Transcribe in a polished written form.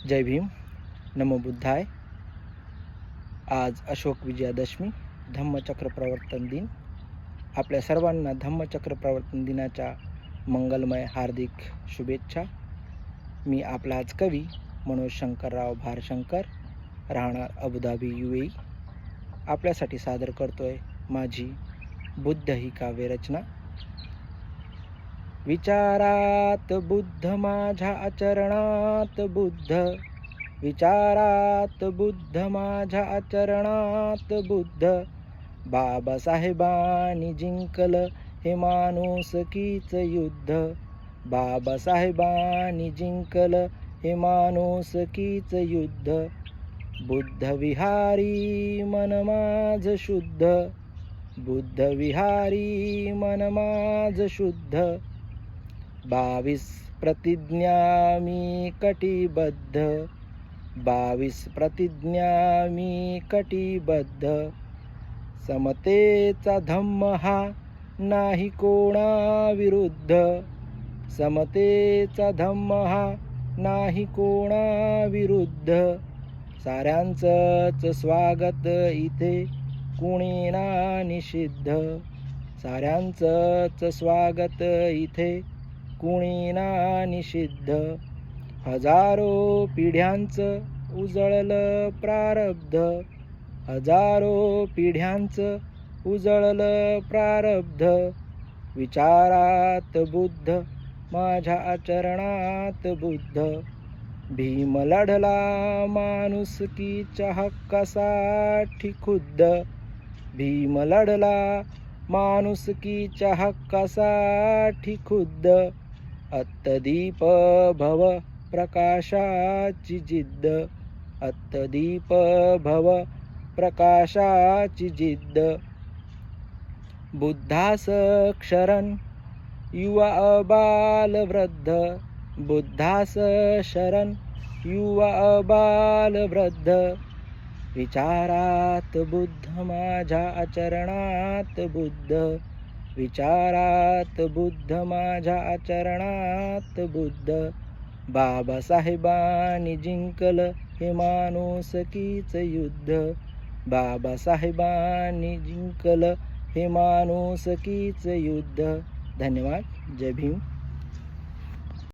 जय भीम, नमो बुद्धाय। आज अशोक विजयादशमी, धम्मचक्र प्रवर्तन दिन। आपल्या सर्वांना धम्मचक्र प्रवर्तन दिनाच्या मंगलमय हार्दिक शुभेच्छा। मी आपला आज कवी मनोज शंकरराव भारशंकर, राहणार अबुधाबी UAE, आपल्यासाठी सादर करतोय माझी बुद्ध ही काव्यरचना। विचारात बुद्ध माझ्या आचरणात बुद्ध, विचारात बुद्ध माझ्या आचरणात बुद्ध। बाबासाहेबांनी जिंकलं हे माणुसकीच युद्ध, बाबासाहेबांनी जिंकलं हे माणुसकीच युद्ध। बुद्ध विहारी मन माझ शुद्ध, बुद्ध विहारी मन माझ शुद्ध। 22 प्रतिज्ञा मी कटिबद्ध, 22 प्रतिज्ञा मी कटिबद्ध। समतेचा धम्म हा नाही कोणा विरुद्ध, समतेचा धम्म हा नाही कोणा विरुद्ध। साऱ्यांचंच स्वागत इथे कुणी ना निषिद्ध, साऱ्यांचंच स्वागत इथे कुणी ना निषिद्ध। हजारो पिढ्यांचं उजळलं प्रारब्ध, हजारो पिढ्यांचं उजळलं प्रारब्ध। विचारात बुद्ध माझ्या आचरणात बुद्ध। भीम लढला माणुसकीच्या हक्कासाठी खुद्द, भीम लढला माणुसकीच्या हक्कासाठी खुद्द। अत्तदीप भव प्रकाशाची जिद्द, अत्तदीप भव प्रकाशाची जिद्द। बुद्धास शरण युवा बाल वृद्ध, बुद्धास शरण युवा बाल वृद्ध। विचारात बुद्ध माझ्या आचरणात बुद्ध, विचारात बुद्ध माझ्या आचरणात बुद्ध। बाबासाहेबांनी जिंकलं हे माणुसकीच युद्ध, बाबासाहेबांनी जिंकलं हे माणुसकीच युद्ध। धन्यवाद। जय भीम।